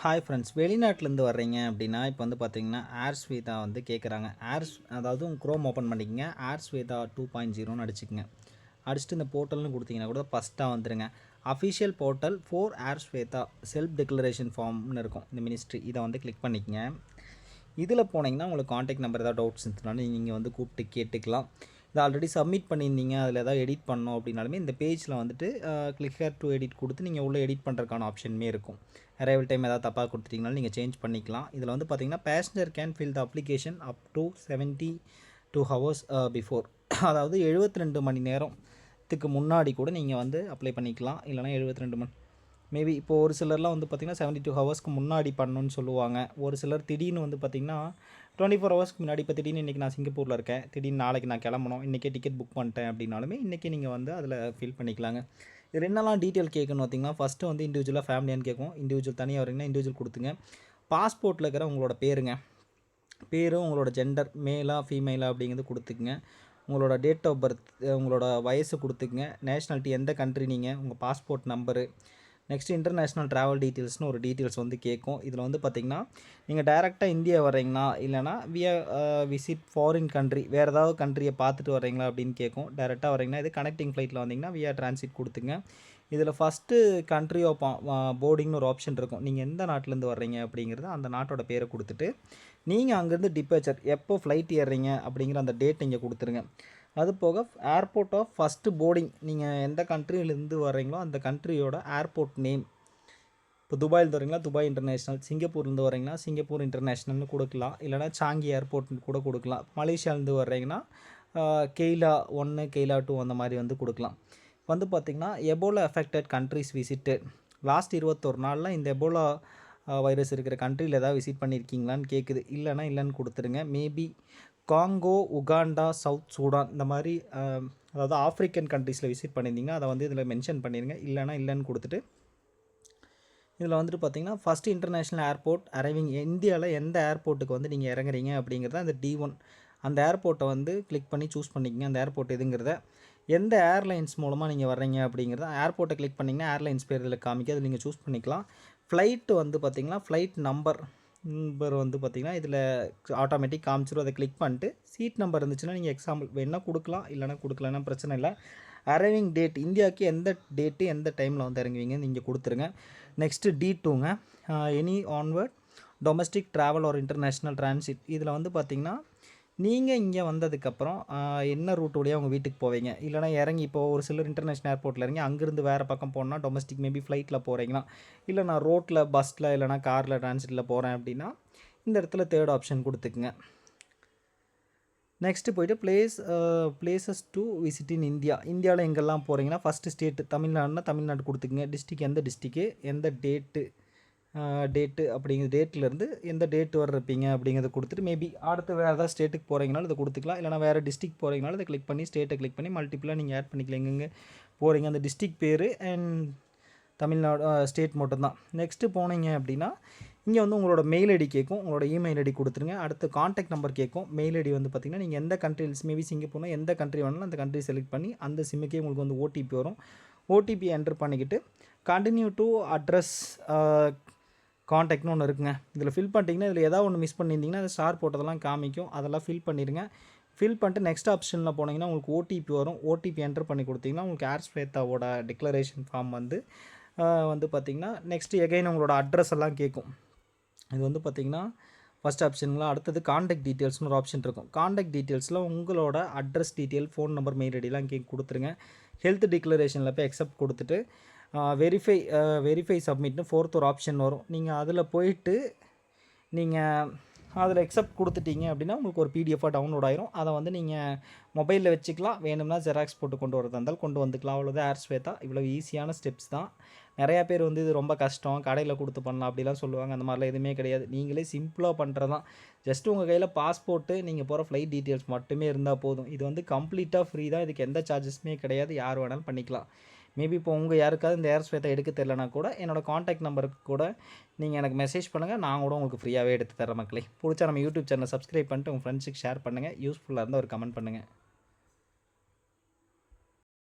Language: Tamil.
ஹாய் ஃப்ரெண்ட்ஸ், வெளிநாட்டிலேருந்து வர்றீங்க அப்படின்னா இப்போ வந்து பார்த்தீங்கன்னா ஏர்ஸ்வேதா வந்து கேட்குறாங்க. அதாவது உங்கள் குரோம் ஓப்பன் பண்ணிக்கங்க. ஏர்ஸ்வேதா 2.0ன்னு அடிச்சுக்கங்க. அடிச்சுட்டு இந்த போர்ட்டல்னு கொடுத்தீங்கன்னா கூட ஃபஸ்ட்டாக வந்துடுங்க. Official portal for Air Suvidha self declaration ஃபார்ம்னு இருக்கும் இந்த மினிஸ்ட்ரி. இதை வந்து கிளிக் பண்ணிக்கங்க. இதில் போனீங்கன்னா உங்களுக்கு காண்டாக்ட் நம்பர் ஏதாவது டவுட்ஸ் இருந்ததுனாலும் நீங்கள் வந்து கூப்பிட்டு கேட்டுக்கலாம். இதை ஆல்ரெடி சப்மிட் பண்ணியிருந்தீங்க, அதில் ஏதாவது எடிட் பண்ணோம் அப்படின்னாலுமே இந்த பேஜில் வந்துட்டு கிளிக் ஹேர் டு எடிட் கொடுத்து நீங்கள் உள்ளே எடிட் பண்ணுறதுக்கான ஆப்ஷனுமே இருக்கும். அரைவல் டைம் ஏதாவது தப்பாக கொடுத்துட்டிங்கனாலும் நீங்கள் சேஞ்ச் பண்ணிக்கலாம். இதில் வந்து பார்த்தீங்கன்னா passenger can fill the application up to 72 hours before. அதாவது 72 மணி நேரத்துக்கு முன்னாடி கூட நீங்கள் வந்து அப்ளை பண்ணிக்கலாம். இல்லைனா 72 மணி மேபி இப்போது ஒரு சிலர்லாம் வந்து பார்த்திங்கன்னா 72 ஹவர்ஸ்க்கு முன்னாடி பண்ணணுன்னு சொல்லுவாங்க. ஒரு சிலர் திடீர்னு வந்து பார்த்திங்கன்னா 24 ஹவர்ஸ்க்கு முன்னாடி, இப்போ திடீர்னு இன்றைக்கி நான் சிங்கப்பூரில் இருக்கேன், திடீர்னு நாளைக்கு நான் கிளம்பணும், இன்றைக்கே டிக்கெட் புக் பண்ணிட்டேன் அப்படின்னாலுமே இன்றைக்கி நீங்கள் வந்து அதில் ஃபில் பண்ணிக்கலாங்க. இது என்னெல்லாம் டீட்டெயில் கேட்கணும் பார்த்திங்கன்னா, ஃபஸ்ட்டு வந்து இண்டிவிஜுவலாக ஃபேமிலியான்னு கேட்கும். இண்டிவிஜுவல் தனியாக வரீங்கன்னா இண்டிவிஜுவல் கொடுத்துங்க. பாஸ்போர்ட்டில் இருக்கிற உங்களோட பேருங்க, பேரும் உங்களோட ஜெண்டர் மேலா ஃபீமேலா அப்படிங்கிறது கொடுத்துக்குங்க. உங்களோட டேட் ஆஃப் பர்த், உங்களோட வயசு கொடுத்துக்குங்க. நேஷ்னாலிட்டி எந்த கண்ட்ரி நீங்கள், உங்கள் passport number. Next international travel டீட்டெயில்ஸ்னு ஒரு டீட்டெயில்ஸ் வந்து கேட்கும். இதில் வந்து பார்த்திங்கன்னா நீங்கள் டைரெக்டாக இந்தியா வர்றீங்களா இல்லைனா விசிட் ஃபாரின் கண்ட்ரி, வேறு ஏதாவது கண்ட்ரியை பார்த்துட்டு வர்றீங்களா அப்படின்னு கேட்கும். டைரெக்டாக வரீங்கன்னா இது கனெக்டிங் ஃப்ளைட்டில் வந்தீங்கன்னா வியா டிரான்சிட் கொடுத்துங்க. இதில் ஃபஸ்ட்டு கண்ட்ரி ஆஃப் போர்டிங்னு ஒரு ஆப்ஷன் இருக்கும். நீங்கள் எந்த நாட்டிலேருந்து வர்றீங்க அப்படிங்கிறது அந்த நாட்டோட பேரை கொடுத்துட்டு நீங்கள் அங்கேருந்து டிப்பேச்சர் எப்போ ஃப்ளைட் ஏறுறீங்க அப்படிங்கிற அந்த டேட் இங்கே கொடுத்துருங்க. அது போக ஏர்போர்ட் ஆஃப் ஃபஸ்ட்டு போர்டிங், நீங்கள் எந்த கண்ட்ரியிலேருந்து வர்றீங்களோ அந்த கண்ட்ரியோட ஏர்போர்ட் நேம். இப்போ துபாயில் வரீங்களா துபாய் இன்டர்நேஷ்னல், சிங்கப்பூர்லேருந்து வரீங்கன்னா சிங்கப்பூர் இன்டர்நேஷ்னல்னு கொடுக்கலாம். இல்லைனா சாங்கி ஏர்போர்ட்னு கூட கொடுக்கலாம். மலேசியாவிலேருந்து வர்றீங்கன்னா கெய்லா 1 கெய்லா 2 அந்த மாதிரி வந்து கொடுக்கலாம். வந்து பார்த்திங்கன்னா Ebola affected countries visited, last 21 நாளில் இந்த எபோலா வைரஸ் இருக்கிற கண்ட்ரியில் ஏதாவது விசிட் பண்ணியிருக்கீங்களான்னு கேட்குது. இல்லைனா இல்லைன்னு கொடுத்துருங்க. Maybe Congo, Uganda, south Sudan இந்த மாதிரி அதாவது ஆஃப்ரிக்கன் கண்ட்ரீஸில் விசிட் பண்ணியிருந்தீங்கன்னா அதை வந்து இதில் மென்ஷன் பண்ணிடுங்க. இல்லைனா இல்லைன்னு கொடுத்துட்டு இதில் வந்துட்டு பார்த்திங்கன்னா ஃபஸ்ட்டு இன்டர்நேஷ்னல் ஏர்போர்ட் அரைவிங், இந்தியாவில் எந்த ஏர்போர்ட்டுக்கு வந்து நீங்கள் இறங்குறீங்க அப்படிங்கிறத அந்த D1 அந்த ஏர்போர்ட்டை வந்து கிளிக் பண்ணி சூஸ் பண்ணிக்கங்க. அந்த ஏர்போர்ட் எதுங்கிறத, எந்த ஏர்லைன்ஸ் மூலமாக நீங்கள் வர்றீங்க அப்படிங்கிறத ஏர்போர்ட்டை கிளிக் பண்ணிங்கன்னா ஏர்லைன்ஸ் பேர் இதில் காமிக்க, அதில் நீங்கள் சூஸ் பண்ணிக்கலாம். ஃப்ளைட்டு வந்து பார்த்திங்கன்னா ஃப்ளைட் நம்பர் வந்து பார்த்திங்கன்னா இதில் ஆட்டோமேட்டிக் காமிச்சிடும். அதை கிளிக் பண்ணிட்டு சீட் நம்பர் இருந்துச்சுன்னா நீங்கள் எக்ஸாம்பிள் வேணால் கொடுக்கலாம், இல்லைனா கொடுக்கலன்னா பிரச்சனை இல்லை. அரைவிங் டேட், இந்தியாவுக்கு எந்த டேட்டு எந்த டைமில் வந்து இறங்குவீங்க நீங்கள் கொடுத்துருங்க. நெக்ஸ்ட்டு D2ங்க, any onward domestic travel or international transit. இதில் வந்து பார்த்திங்கன்னா நீங்கள் இங்கே வந்ததுக்கப்புறம் என்ன ரூட் வழியாக உங்கள் வீட்டுக்கு போவீங்க, இல்லைனா இறங்கி இப்போது ஒரு சிலர் இன்டர்நேஷ்னல் ஏர்போர்ட்டில் இறங்கி அங்கேருந்து வேறு பக்கம் போனால் டொமஸ்டிக் மேபி ஃப்ளைட்டில் போகிறீங்கன்னா, இல்லை நான் ரோட்டில் பஸ்ஸில் இல்லைனா காரில் டிரான்சிட்டில் போகிறேன் அப்படின்னா இந்த இடத்துல தேர்ட் ஆப்ஷன் கொடுத்துக்குங்க. நெக்ஸ்ட்டு போய்ட்டு places to visit in India. இந்தியாவில் எங்கெல்லாம் போகிறீங்கன்னா ஃபஸ்ட்டு ஸ்டேட்டு தமிழ்நாடுனா தமிழ்நாடு கொடுத்துக்குங்க. டிஸ்ட்ரிக் எந்த டிஸ்ட்ரிக்கு, எந்த டேட்டு அப்படிங்கிற டேட்லேருந்து எந்த டேட் வர இருப்பீங்க அப்படிங்கிறத கொடுத்துட்டு மேபி அடுத்து வேறு ஏதாவது ஸ்டேட்டுக்கு போகிறீங்கனாலும் இதை கொடுத்துக்கலாம். இல்லைனா வேறு டிஸ்ட்ரிக் போகிறீங்கனாலும் இதை கிளிக் பண்ணி ஸ்டேட்டை கிளிக் பண்ணி மல்டிப்புளாக நீங்கள் ஆட் பண்ணிக்கலாம். எங்கெங்கே போகிறீங்க அந்த டிஸ்ட்ரிக் பேர் அண்ட் தமிழ்நாடு ஸ்டேட் மட்டும்தான். நெக்ஸ்ட்டு போனீங்க அப்படின்னா இங்கே வந்து உங்களோட மெயில் ஐடி கேட்கும். உங்களோட இமெயில் ஐடி கொடுத்துருங்க. அடுத்து காண்டாக்ட் நம்பர் கேட்கும். மெயில் ஐடி வந்து பார்த்திங்கன்னா நீங்கள் எந்த கண்ட்ரிஸ், மேபி சிங்கப்பூர்னா எந்த கண்ட்ரி வேணாலும் அந்த கண்ட்ரி செலக்ட் பண்ணி அந்த சிம்முக்கே உங்களுக்கு வந்து ஓடிபி வரும். ஓடிபி என்டர் பண்ணிக்கிட்டு கண்டினியூ டு அட்ரஸ் காண்டாக்ட்னு ஒன்று இருக்குங்க. இதில் ஃபில் பண்ணிட்டீங்கன்னா இதில் ஏதாவது ஒன்று மிஸ் பண்ணியிருந்தீங்கன்னா அது ஸ்டார் போட்டதெல்லாம் காமிக்கும், அதெல்லாம் ஃபில் பண்ணிடுங்க. ஃபில் பண்ணிட்டு நெக்ஸ்ட் ஆப்ஷனில் போனீங்கன்னா உங்களுக்கு ஓடிபி வரும். ஓடிபி என்டர் பண்ணி கொடுத்தீங்கன்னா உங்களுக்கு ஏர்ஸ்வேதாவோட டிக்ளரேஷன் ஃபார்ம் வந்து பார்த்திங்கன்னா நெக்ஸ்ட்டு எகைன் உங்களோட அட்ரஸ் எல்லாம் கேட்கும். இது வந்து பார்த்திங்கன்னா ஃபஸ்ட் ஆப்ஷனுங்களா. அடுத்தது காண்டாக்ட் டீட்டெயில்ஸ்னு ஒரு ஆப்ஷன் இருக்கும். காண்டாக்ட் டீட்டெயில்ஸில் உங்களோட address detail, phone number, mail ஐடிலாம் கொடுத்துருங்க. ஹெல்த் டிக்ளரேஷனில் போய் அக்செப்ட் கொடுத்துட்டு வெரிஃபை சப்மிட்னு ஃபோர்த் ஒரு ஆப்ஷன் வரும். நீங்கள் அதில் போயிட்டு நீங்கள் அதில் அக்செப்ட் கொடுத்துட்டீங்க அப்படின்னா உங்களுக்கு ஒரு பிடிஎஃபாக டவுன்லோட் ஆயிரும். அதை வந்து நீங்கள் மொபைலில் வச்சுக்கலாம். வேணும்னா ஜெராக்ஸ் போட்டு கொண்டு வரதா இருந்தாலும் கொண்டு வந்துக்கலாம். அவ்வளோதான் ஏர்ஸ்வேதா. இவ்வளோ ஈஸியான ஸ்டெப்ஸ் தான். நிறையா பேர் வந்து இது ரொம்ப கஷ்டம், கடையில் கொடுத்து பண்ணலாம் அப்படிலாம் சொல்லுவாங்க. அந்த மாதிரிலாம் எதுவுமே கிடையாது. நீங்களே சிம்பிளாக பண்ணுறது தான். ஜஸ்ட்டு உங்கள் கையில் பாஸ்போர்ட்டு, நீங்கள் போகிற ஃப்ளைட் டீட்டெயில்ஸ் மட்டுமே இருந்தால் போதும். இது வந்து கம்ப்ளீட்டாக ஃப்ரீ தான். இதுக்கு எந்த சார்ஜஸுமே கிடையாது. யார் வேணாலும் பண்ணிக்கலாம். மேபி இப்போ உங்கள் யாருக்காவது இந்த ஏர்ஸ்வேதா எடுக்க தெரிலனா கூட என்னோடய காண்டாக்ட் நம்பருக்கு கூட நீங்கள் எனக்கு மெசேஜ் பண்ணுங்கள். நான் கூட உங்களுக்கு ஃப்ரீயாகவே எடுத்து தரேன் மக்களே. பிடிச்சா நம்ம யூடியூப் சேனலை சப்ஸ்கிரைப் பண்ணிட்டு உங்கள் ஃப்ரெண்ட்ஸுக்கு ஷேர் பண்ணுங்கள். யூஸ்ஃபுல்லாக இருந்தால் ஒரு கமெண்ட் பண்ணுங்கள்.